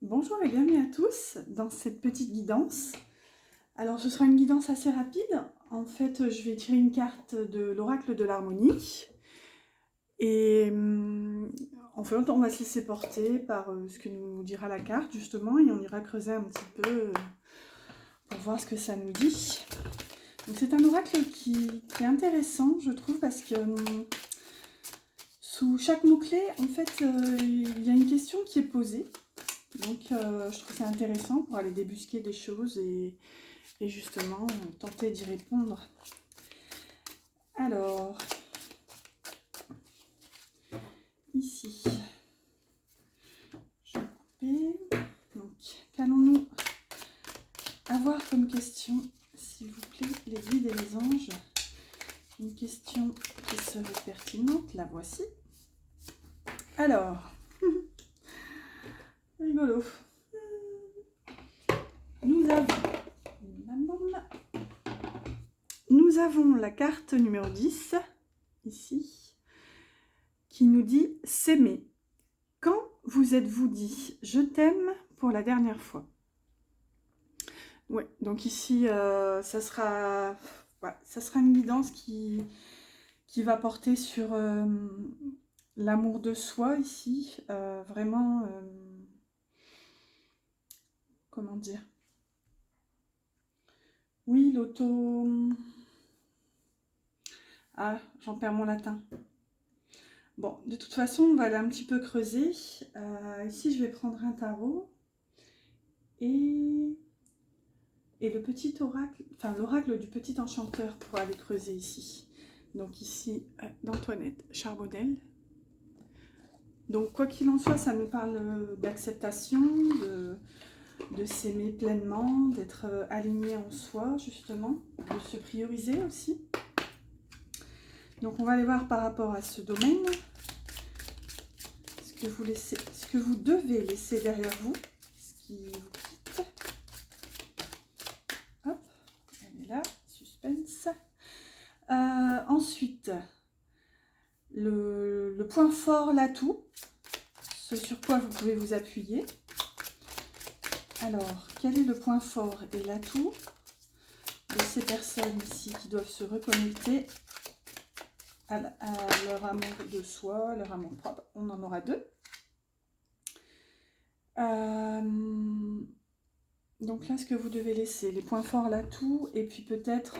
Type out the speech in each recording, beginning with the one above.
Bonjour et bienvenue à tous dans cette petite guidance. Alors ce sera une guidance assez rapide. En fait, je vais tirer une carte de l'oracle de l'harmonie. Et en fait, on va se laisser porter par ce que nous dira la carte justement. Et on ira creuser un petit peu pour voir ce que ça nous dit. Donc c'est un oracle qui est intéressant, je trouve, parce que sous chaque mot-clé, en fait, il y a une question qui est posée. Donc je trouve ça intéressant pour aller débusquer des choses et justement tenter d'y répondre. Alors, ici, je vais couper. Donc, qu'allons-nous avoir comme question, s'il vous plaît, les guides et les anges? Une question qui serait pertinente, la voici. Alors, rigolo. Nous avons la carte numéro 10, ici, qui nous dit « S'aimer ». Quand vous êtes-vous dit « Je t'aime » pour la dernière fois? Ouais, donc ici, ça sera une guidance qui va porter sur l'amour de soi ici. Vraiment, comment dire? Oui, l'auto... Ah, j'en perds mon latin. Bon, de toute façon, on va aller un petit peu creuser. Ici, je vais prendre un tarot. Et le petit oracle, enfin l'oracle du petit enchanteur pour aller creuser ici. Donc ici, d'Antoinette Charbonnel. Donc quoi qu'il en soit, ça nous parle d'acceptation, de s'aimer pleinement, d'être aligné en soi justement, de se prioriser aussi. Donc on va aller voir par rapport à ce domaine, ce que vous devez laisser derrière vous, ce qui vous quitte. Hop, elle est là, suspense. Ensuite, le point fort, l'atout, ce sur quoi vous pouvez vous appuyer. Alors, quel est le point fort et l'atout de ces personnes ici qui doivent se reconnecter à leur amour de soi, leur amour propre? On en aura deux. Donc là, ce que vous devez laisser, les points forts, l'atout, et puis peut-être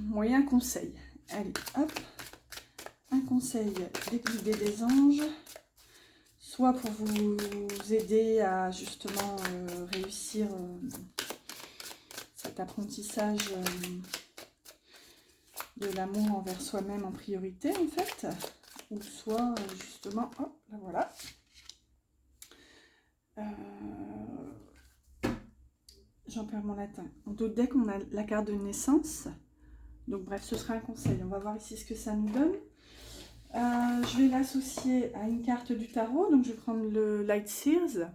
moyen conseil. Allez, hop, un conseil des guides et des anges, soit pour vous aider à justement réussir cet apprentissage de l'amour envers soi-même en priorité en fait, ou soit justement, hop, là voilà. J'en perds mon latin. En d'autres decks, on a la carte de naissance. Donc bref, ce sera un conseil. On va voir ici ce que ça nous donne. Je vais l'associer à une carte du tarot. Donc je vais prendre le Light Seers.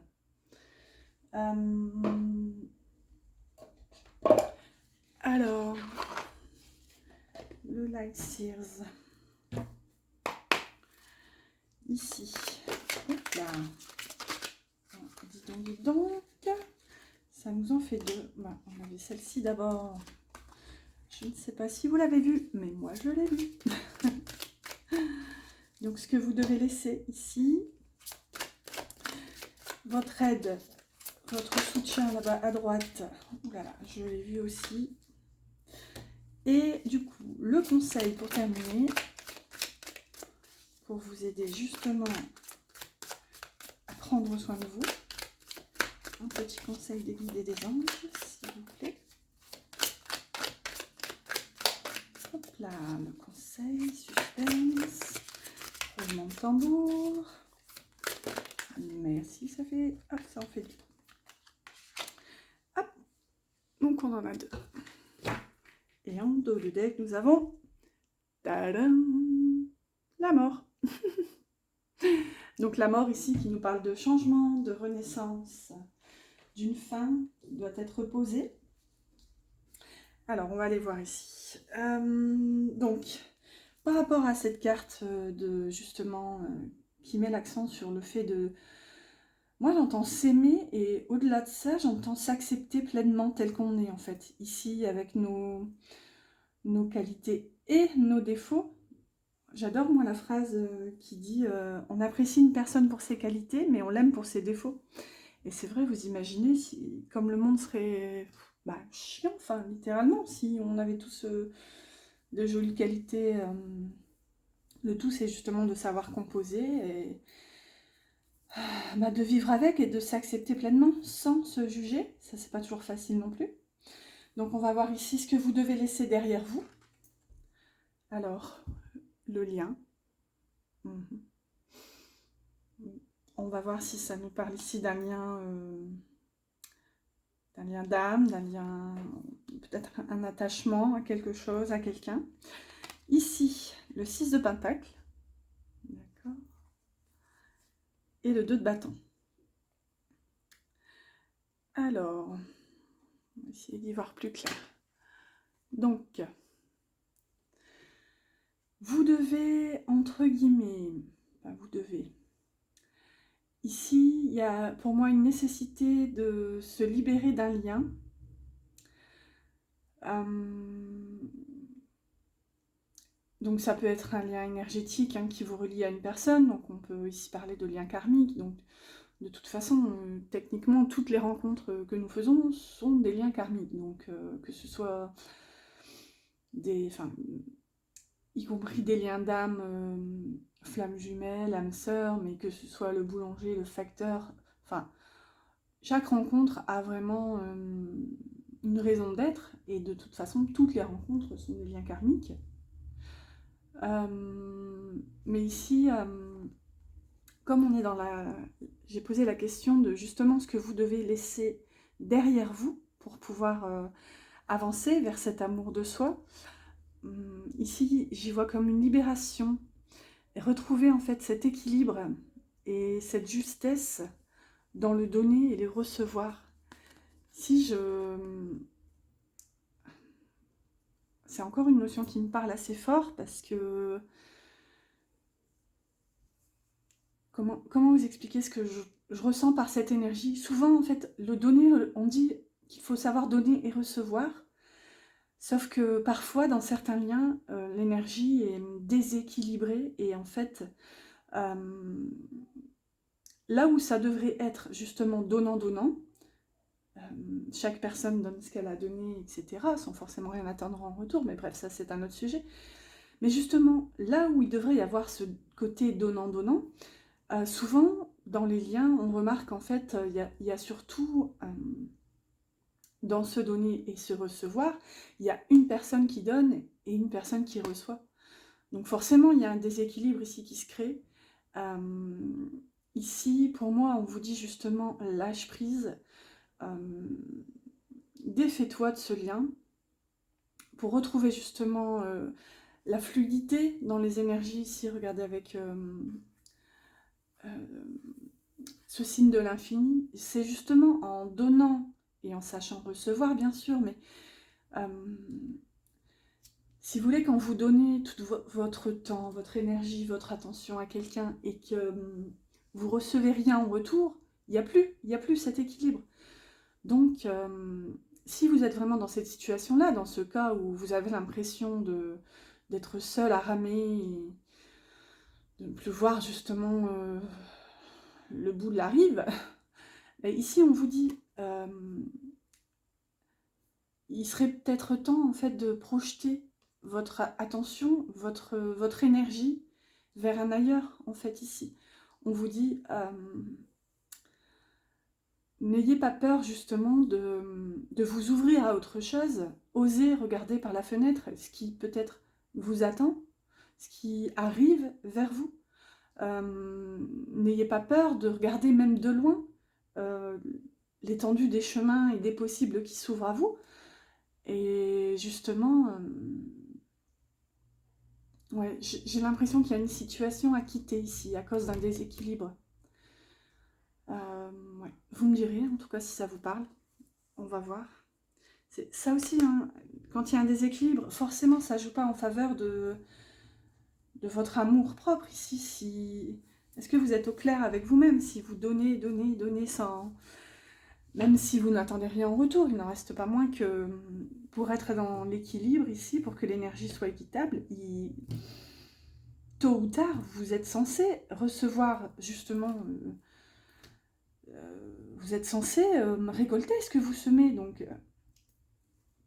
Alors, le Light Seers. Ici. Hop là. Dis donc. Ça nous en fait deux. Bah, on avait celle-ci d'abord. Je ne sais pas si vous l'avez vue, mais moi je l'ai vue. Donc ce que vous devez laisser ici, votre aide, votre soutien là-bas à droite. Voilà, je l'ai vu aussi. Et du coup, le conseil pour terminer, pour vous aider justement à prendre soin de vous. Un petit conseil des guides et des anges, s'il vous plaît. Hop là, le conseil, suspense, roulement de tambour. Merci, ça fait... Hop, ça en fait deux. Hop, donc on en a deux. Et en dos du deck, nous avons... Tadam, la mort. Donc la mort ici qui nous parle de changement, de renaissance, d'une fin qui doit être posée. Alors on va aller voir ici. Donc par rapport à cette carte de justement qui met l'accent sur le fait de... Moi, j'entends s'aimer et au-delà de ça, j'entends s'accepter pleinement tel qu'on est, en fait. Ici, avec nos qualités et nos défauts. J'adore, moi, la phrase qui dit on apprécie une personne pour ses qualités, mais on l'aime pour ses défauts. Et c'est vrai, vous imaginez, si, comme le monde serait chiant, enfin, littéralement, si on avait tous de jolies qualités. Le tout, c'est justement de savoir composer et de vivre avec et de s'accepter pleinement sans se juger. Ça, c'est pas toujours facile non plus. Donc, on va voir ici ce que vous devez laisser derrière vous. Alors, le lien. On va voir si ça nous parle ici d'un lien d'âme, d'un lien, peut-être un attachement à quelque chose, à quelqu'un. Ici, le 6 de Pentacle. D'accord. Et le 2 de bâton. Alors, on va essayer d'y voir plus clair. Donc, vous devez, entre guillemets, vous devez... Ici, il y a pour moi une nécessité de se libérer d'un lien. Donc ça peut être un lien énergétique qui vous relie à une personne, donc on peut ici parler de lien karmique. Donc de toute façon, techniquement, toutes les rencontres que nous faisons sont des liens karmiques. Donc que ce soit y compris des liens d'âme, flamme jumelle, âme sœur, mais que ce soit le boulanger, le facteur, chaque rencontre a vraiment une raison d'être, et de toute façon, toutes les rencontres sont des liens karmiques. Mais ici, comme on est dans la... J'ai posé la question de justement ce que vous devez laisser derrière vous pour pouvoir avancer vers cet amour de soi. Ici, j'y vois comme une libération, et retrouver en fait cet équilibre et cette justesse dans le donner et le recevoir. C'est encore une notion qui me parle assez fort parce que... Comment vous expliquer ce que je ressens par cette énergie? Souvent, en fait, le donner, on dit qu'il faut savoir donner et recevoir. Sauf que parfois, dans certains liens, l'énergie est déséquilibrée. Et en fait, là où ça devrait être justement donnant-donnant, chaque personne donne ce qu'elle a donné, etc., sans forcément rien attendre en retour. Mais bref, ça, c'est un autre sujet. Mais justement, là où il devrait y avoir ce côté donnant-donnant, souvent, dans les liens, on remarque en fait, il y a surtout, dans se donner et se recevoir, il y a une personne qui donne et une personne qui reçoit. Donc forcément, il y a un déséquilibre ici qui se crée. Ici, pour moi, on vous dit justement, lâche prise, défais-toi de ce lien, pour retrouver justement la fluidité dans les énergies. Ici, regardez avec... ce signe de l'infini, c'est justement en donnant et en sachant recevoir, bien sûr, mais si vous voulez, quand vous donnez tout votre temps, votre énergie, votre attention à quelqu'un et que vous recevez rien en retour, il n'y a plus cet équilibre. Donc, si vous êtes vraiment dans cette situation-là, dans ce cas où vous avez l'impression d'être seul à ramer et de ne plus voir justement le bout de la rive, et ici on vous dit il serait peut-être temps en fait de projeter votre attention, votre énergie vers un ailleurs en fait ici. On vous dit n'ayez pas peur justement de vous ouvrir à autre chose, osez regarder par la fenêtre ce qui peut-être vous attend, ce qui arrive vers vous. N'ayez pas peur de regarder même de loin l'étendue des chemins et des possibles qui s'ouvrent à vous. Et justement, ouais, j'ai l'impression qu'il y a une situation à quitter ici à cause d'un déséquilibre. Ouais. Vous me direz en tout cas si ça vous parle, on va voir. Ça aussi, quand il y a un déséquilibre, forcément ça ne joue pas en faveur de votre amour propre ici. Est-ce que vous êtes au clair avec vous-même? Si vous donnez, donnez, donnez sans... Même si vous n'attendez rien en retour, il n'en reste pas moins que pour être dans l'équilibre ici, pour que l'énergie soit équitable, tôt ou tard, vous êtes censé recevoir justement... vous êtes censé récolter ce que vous semez, donc...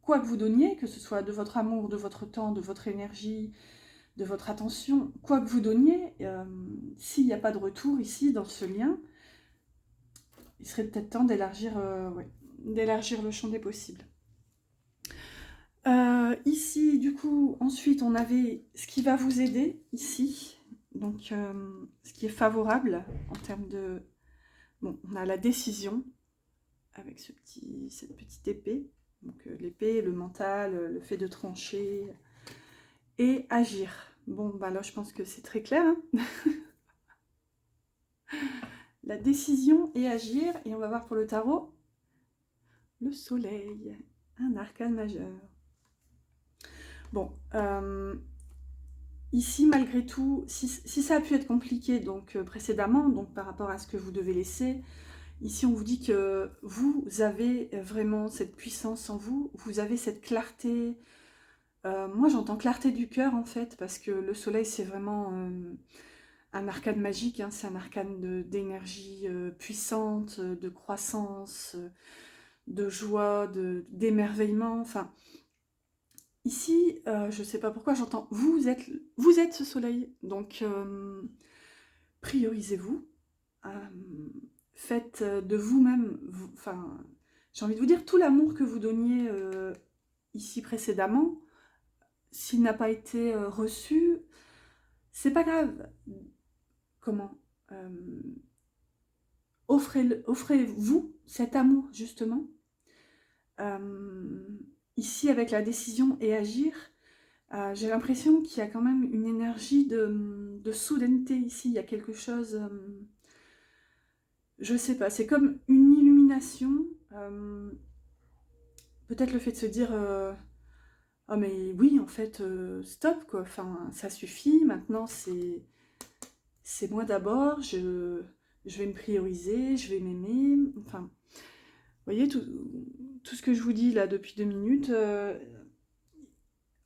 Quoi que vous donniez, que ce soit de votre amour, de votre temps, de votre énergie, de votre attention, quoi que vous donniez, s'il n'y a pas de retour ici, dans ce lien, il serait peut-être temps d'élargir le champ des possibles. Ici, du coup, ensuite, on avait ce qui va vous aider, ici, donc ce qui est favorable en termes de... Bon, on a la décision, avec cette petite épée, donc l'épée, le mental, le fait de trancher, et agir. Bon, bah là, je pense que c'est très clair, hein. La décision et agir, et on va voir pour le tarot, le soleil, un arcane majeur. Bon, ici, malgré tout, si ça a pu être compliqué donc, précédemment, donc par rapport à ce que vous devez laisser, ici on vous dit que vous avez vraiment cette puissance en vous, vous avez cette clarté. Moi j'entends clarté du cœur en fait, parce que le soleil c'est vraiment un arcane magique, hein, c'est un arcane d'énergie puissante, de croissance, de joie, d'émerveillement, enfin... Ici, je ne sais pas pourquoi j'entends vous êtes ce soleil, donc priorisez-vous, faites de vous-même, enfin, j'ai envie de vous dire, tout l'amour que vous donniez ici précédemment, s'il n'a pas été reçu, c'est pas grave. Comment offrez-vous cet amour, justement. Ici, avec la décision et agir, j'ai l'impression qu'il y a quand même une énergie de soudaineté ici. Il y a quelque chose, je sais pas, c'est comme une illumination. Peut-être le fait de se dire, oh mais oui, en fait, stop quoi. Enfin, ça suffit. Maintenant, c'est moi d'abord. Je vais me prioriser, je vais m'aimer. Enfin, vous voyez tout ce que je vous dis là depuis 2 minutes.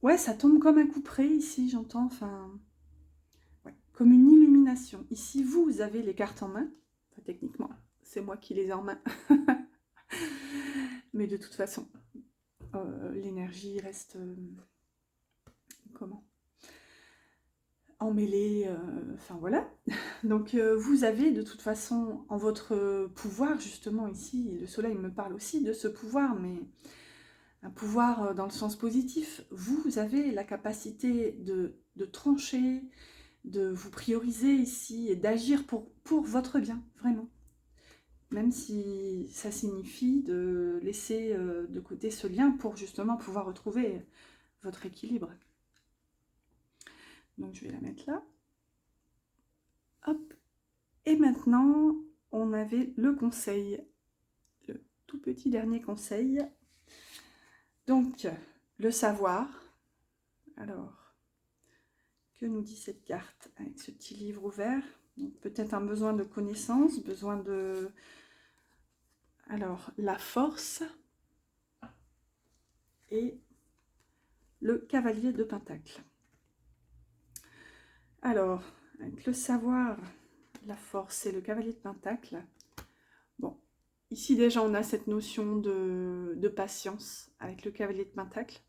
Ouais, ça tombe comme un coup près ici, j'entends, enfin... Ouais, comme une illumination. Ici, vous avez les cartes en main. Enfin, techniquement, c'est moi qui les ai en main. Mais de toute façon, l'énergie reste... comment emmêlée, enfin voilà. Donc, vous avez de toute façon en votre pouvoir, justement ici, le soleil me parle aussi de ce pouvoir, mais... un pouvoir dans le sens positif. Vous avez la capacité de trancher, de vous prioriser ici et d'agir pour votre bien, vraiment. Même si ça signifie de laisser de côté ce lien pour justement pouvoir retrouver votre équilibre. Donc je vais la mettre là. Hop. Et maintenant, on avait le conseil. Le tout petit dernier conseil. Donc, le savoir. Alors, que nous dit cette carte avec ce petit livre ouvert? Peut-être un besoin de connaissance, besoin de... Alors, la force et le cavalier de Pentacle. Alors, avec le savoir, la force et le cavalier de Pentacle. Bon, ici déjà on a cette notion de patience avec le cavalier de Pentacle.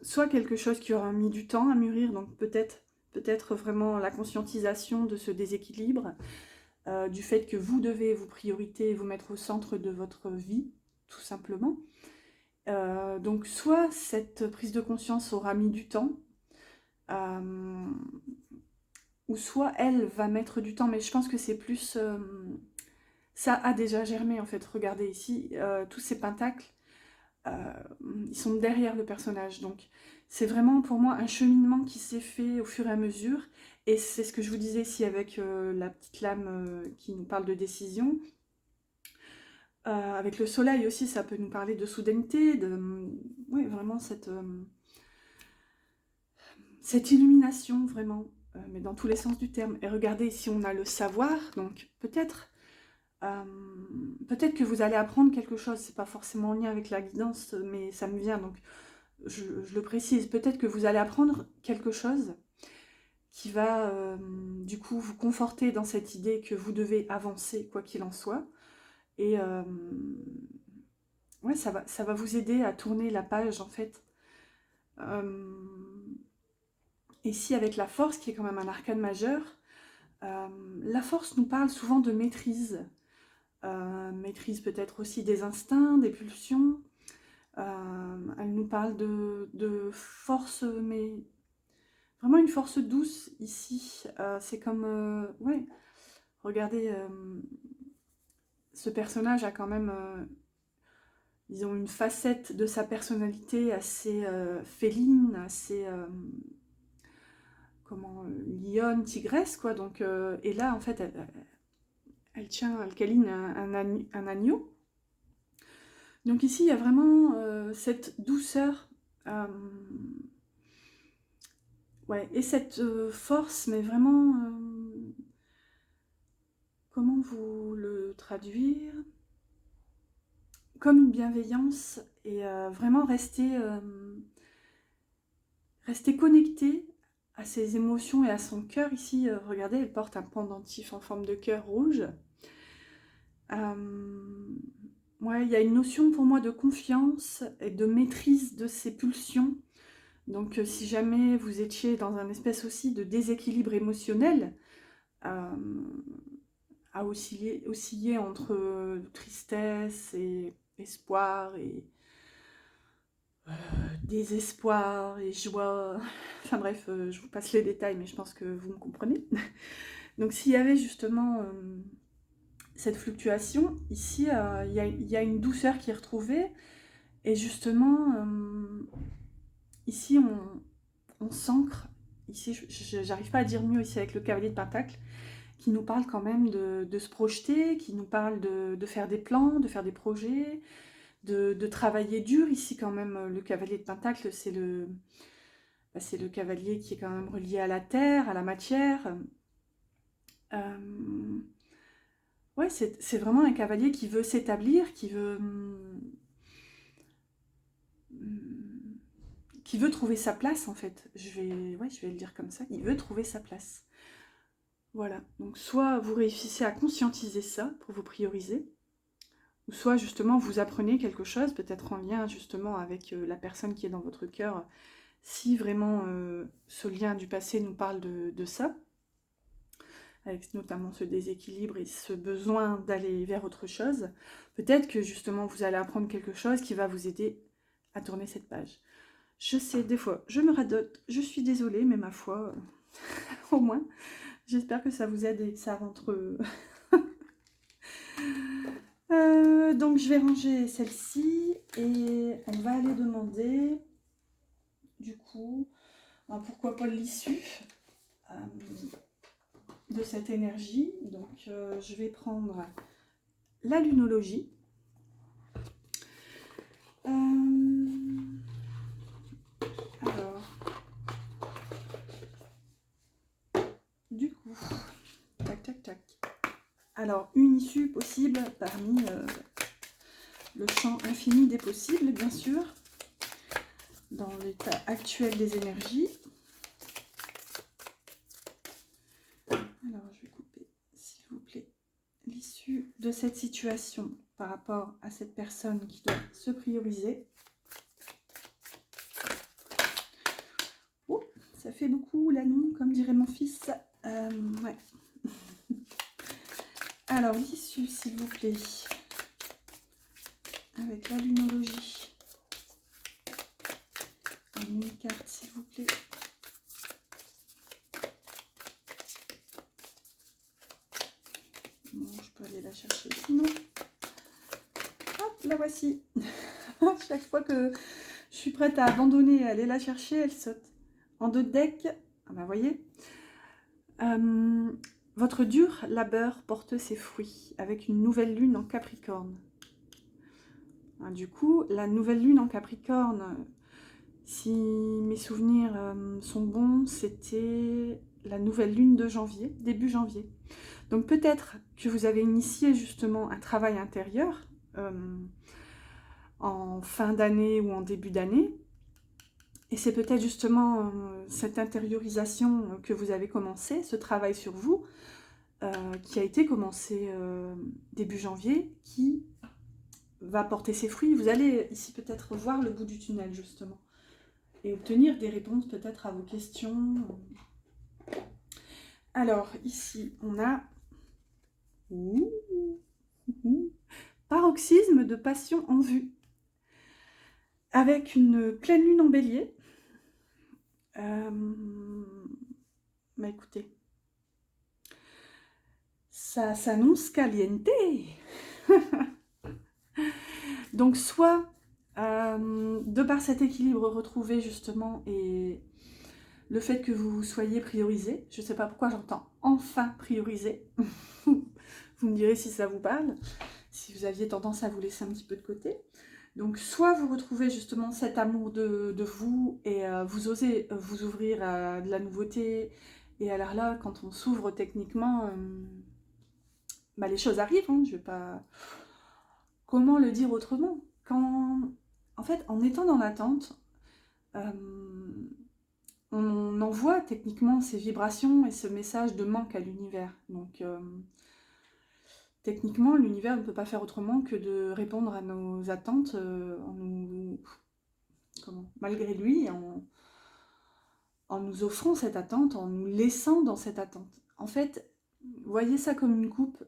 Soit quelque chose qui aura mis du temps à mûrir, donc peut-être vraiment la conscientisation de ce déséquilibre, du fait que vous devez vous prioriter et vous mettre au centre de votre vie, tout simplement. Donc soit cette prise de conscience aura mis du temps, ou soit elle va mettre du temps, mais je pense que c'est plus... ça a déjà germé en fait, regardez ici, tous ces pentacles, ils sont derrière le personnage, donc c'est vraiment pour moi un cheminement qui s'est fait au fur et à mesure, et c'est ce que je vous disais ici avec la petite lame qui nous parle de décision. Avec le soleil aussi, ça peut nous parler de soudaineté, oui, vraiment cette illumination, vraiment. mais dans tous les sens du terme. Et regardez, ici on a le savoir, donc peut-être que vous allez apprendre quelque chose, c'est pas forcément en lien avec la guidance, mais ça me vient, donc je le précise, peut-être que vous allez apprendre quelque chose qui va du coup vous conforter dans cette idée que vous devez avancer quoi qu'il en soit. Et ouais, ça va vous aider à tourner la page en fait. Ici avec la force, qui est quand même un arcane majeur, la force nous parle souvent de maîtrise. Maîtrise peut-être aussi des instincts, des pulsions. Elle nous parle de force, mais vraiment une force douce ici. C'est comme... ouais, regardez, ce personnage a quand même, disons, une facette de sa personnalité assez féline, assez... comment... lionne, tigresse, quoi. Donc, et là, en fait, elle tient, elle câline un agneau. Donc ici, il y a vraiment cette douceur, ouais, et cette force, mais vraiment, comment vous le traduire? Comme une bienveillance, et vraiment rester connecté à ses émotions et à son cœur. Ici, regardez, elle porte un pendentif en forme de cœur rouge. Ouais, il y a une notion pour moi de confiance et de maîtrise de ses pulsions. Donc si jamais vous étiez dans un espèce aussi de déséquilibre émotionnel, à osciller entre tristesse et espoir et désespoir et joie, enfin bref, je vous passe les détails, mais je pense que vous me comprenez. Donc s'il y avait justement cette fluctuation, ici il y a une douceur qui est retrouvée, et justement ici on s'ancre, ici j'arrive pas à dire mieux ici avec le cavalier de Pentacle, qui nous parle quand même de se projeter, qui nous parle de faire des plans, de faire des projets, de travailler dur. Ici quand même, le cavalier de Pentacle, c'est le cavalier qui est quand même relié à la terre, à la matière. Ouais, c'est vraiment un cavalier qui veut s'établir, qui veut trouver sa place en fait. Ouais, je vais le dire comme ça, il veut trouver sa place. Voilà, donc soit vous réussissez à conscientiser ça pour vous prioriser, ou soit justement vous apprenez quelque chose, peut-être en lien justement avec la personne qui est dans votre cœur, si vraiment ce lien du passé nous parle de ça, avec notamment ce déséquilibre et ce besoin d'aller vers autre chose. Peut-être que justement vous allez apprendre quelque chose qui va vous aider à tourner cette page. Je sais, des fois, je me radote, je suis désolée, mais ma foi, au moins, j'espère que ça vous aide et que ça rentre... donc je vais ranger celle-ci et on va aller demander, du coup, pourquoi pas l'issue de cette énergie. Donc je vais prendre la lunologie. Alors, du coup, tac tac tac. Alors, une issue possible parmi le champ infini des possibles, bien sûr, dans l'état actuel des énergies. Alors, je vais couper, s'il vous plaît, l'issue de cette situation par rapport à cette personne qui doit se prioriser. Oh, ça fait beaucoup là, non, comme dirait mon fils. Ouais. Alors, l'issue, s'il vous plaît, avec la lunologie. Une carte, s'il vous plaît. Bon, je peux aller la chercher sinon. Hop, la voici. Chaque fois que je suis prête à abandonner et à aller la chercher, elle saute. En dos de deck, ah bah voyez, votre dur labeur porte ses fruits avec une nouvelle lune en Capricorne. Du coup, la nouvelle lune en Capricorne, si mes souvenirs sont bons, c'était la nouvelle lune de janvier, début janvier. Donc peut-être que vous avez initié justement un travail intérieur en fin d'année ou en début d'année. Et c'est peut-être justement cette intériorisation que vous avez commencé, ce travail sur vous, qui a été commencé début janvier, qui va porter ses fruits. Vous allez ici peut-être voir le bout du tunnel justement et obtenir des réponses peut-être à vos questions. Alors ici on a paroxysme de passion en vue avec une pleine lune en bélier. Bah écoutez, ça s'annonce caliente. Donc soit, de par cet équilibre retrouvé justement et le fait que vous soyez priorisé, je ne sais pas pourquoi j'entends enfin priorisé, vous me direz si ça vous parle, si vous aviez tendance à vous laisser un petit peu de côté. Donc soit vous retrouvez justement cet amour de vous et vous osez vous ouvrir à de la nouveauté, et alors là, quand on s'ouvre techniquement, bah, les choses arrivent, hein, je vais pas... Comment le dire autrement? En fait, en étant dans l'attente, on envoie techniquement ces vibrations et ce message de manque à l'univers. Donc, techniquement, l'univers ne peut pas faire autrement que de répondre à nos attentes malgré lui, en nous offrant cette attente, en nous laissant dans cette attente. En fait, voyez ça comme une coupe.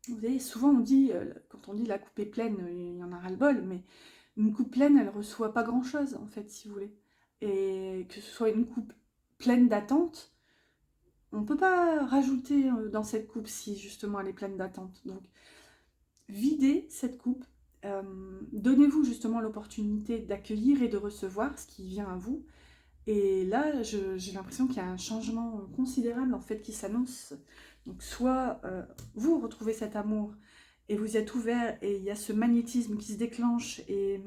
Vous savez, souvent on dit, quand on dit la coupe est pleine, il y en a ras-le-bol, mais une coupe pleine, elle ne reçoit pas grand-chose, en fait, si vous voulez. Et que ce soit une coupe pleine d'attente, on ne peut pas rajouter dans cette coupe si justement elle est pleine d'attente. Donc, videz cette coupe, donnez-vous justement l'opportunité d'accueillir et de recevoir ce qui vient à vous. Et là, j'ai l'impression qu'il y a un changement considérable en fait qui s'annonce. Donc soit vous retrouvez cet amour et vous êtes ouvert et il y a ce magnétisme qui se déclenche et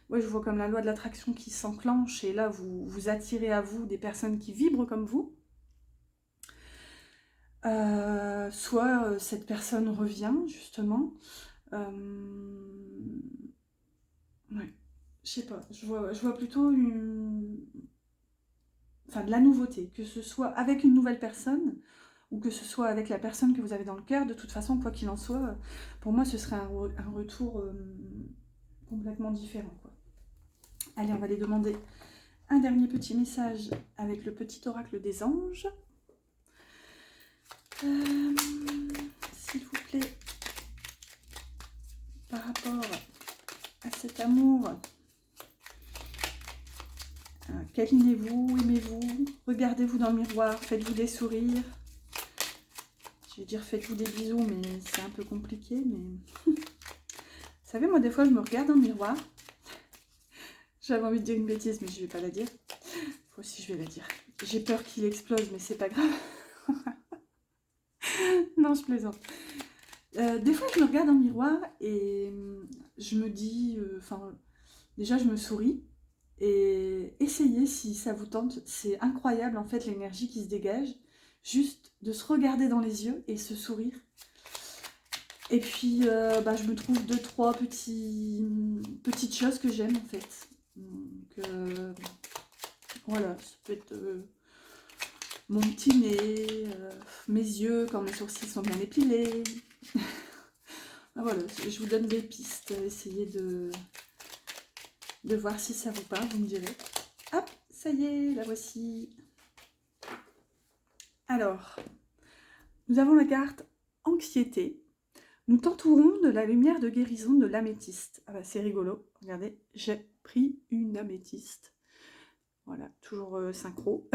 ouais, je vois comme la loi de l'attraction qui s'enclenche et là vous attirez à vous des personnes qui vibrent comme vous. Soit cette personne revient justement. Ouais, je sais pas, je vois plutôt de la nouveauté, que ce soit avec une nouvelle personne ou que ce soit avec la personne que vous avez dans le cœur. De toute façon, quoi qu'il en soit, pour moi, ce serait un retour complètement différent, quoi. Allez, on va aller demander un dernier petit message avec le petit oracle des anges. S'il vous plaît, par rapport à cet amour, câlinez-vous, aimez-vous, regardez-vous dans le miroir, faites-vous des sourires. Je vais dire faites-vous des bisous, mais c'est un peu compliqué. Mais vous savez, moi des fois je me regarde dans le miroir. J'avais envie de dire une bêtise, mais je vais pas la dire. Moi aussi je vais la dire. J'ai peur qu'il explose, mais c'est pas grave. Non, je plaisante. Des fois je me regarde dans le miroir et je me dis, déjà je me souris. Et essayez si ça vous tente. C'est incroyable en fait l'énergie qui se dégage. Juste de se regarder dans les yeux et se sourire. Et puis, je me trouve 2-3 petites choses que j'aime en fait. Donc, voilà, ça peut être mon petit nez, mes yeux quand mes sourcils sont bien épilés. Voilà, je vous donne des pistes. Essayez de voir si ça vous parle, vous me direz. Hop, ça y est, la voici. Alors, nous avons la carte anxiété. Nous t'entourons de la lumière de guérison de l'améthyste. Ah bah c'est rigolo, regardez, j'ai pris une améthyste. Voilà, toujours synchro.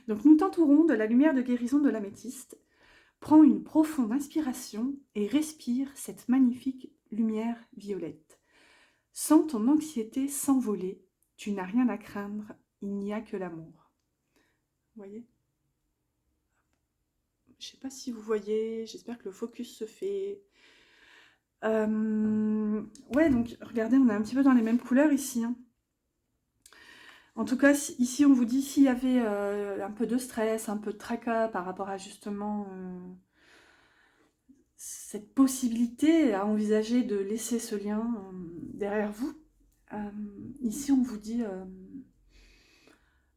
Donc nous t'entourons de la lumière de guérison de l'améthyste. Prends une profonde inspiration et respire cette magnifique lumière violette. Sens ton anxiété s'envoler. Tu n'as rien à craindre, il n'y a que l'amour. Vous voyez ? Je ne sais pas si vous voyez, j'espère que le focus se fait. Ouais, donc regardez, on est un petit peu dans les mêmes couleurs ici. Hein. En tout cas, ici, on vous dit s'il y avait un peu de stress, un peu de tracas par rapport à justement cette possibilité à envisager de laisser ce lien derrière vous. Euh, Ici, on vous dit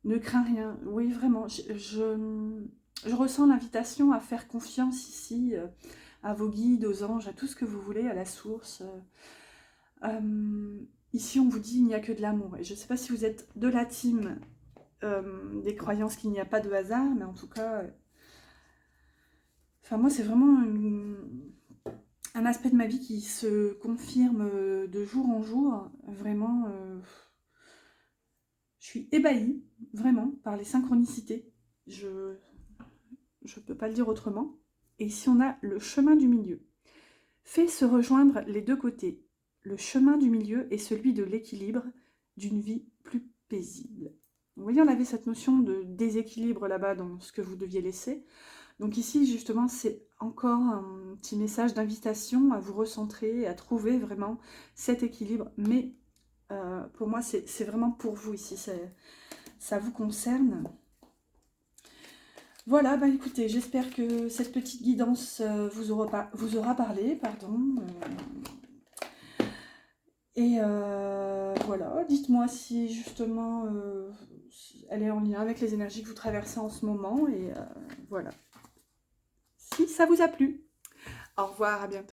ne crains rien. Oui, vraiment, je ressens l'invitation à faire confiance ici à vos guides, aux anges, à tout ce que vous voulez, à la source. Ici, on vous dit il n'y a que de l'amour. Et je ne sais pas si vous êtes de la team des croyances qu'il n'y a pas de hasard, mais en tout cas, enfin moi, c'est vraiment un aspect de ma vie qui se confirme de jour en jour. Vraiment, je suis ébahie, vraiment, par les synchronicités. Je ne peux pas le dire autrement. Et ici, on a le chemin du milieu. Fait se rejoindre les deux côtés. Le chemin du milieu est celui de l'équilibre, d'une vie plus paisible. Vous voyez, on avait cette notion de déséquilibre là-bas dans ce que vous deviez laisser. Donc ici, justement, c'est encore un petit message d'invitation à vous recentrer, à trouver vraiment cet équilibre. Mais pour moi, c'est vraiment pour vous ici, ça vous concerne. Voilà, bah écoutez, j'espère que cette petite guidance vous aura parlé, pardon. Et voilà, dites-moi si justement elle est en lien avec les énergies que vous traversez en ce moment. Et voilà, si ça vous a plu. Au revoir, à bientôt.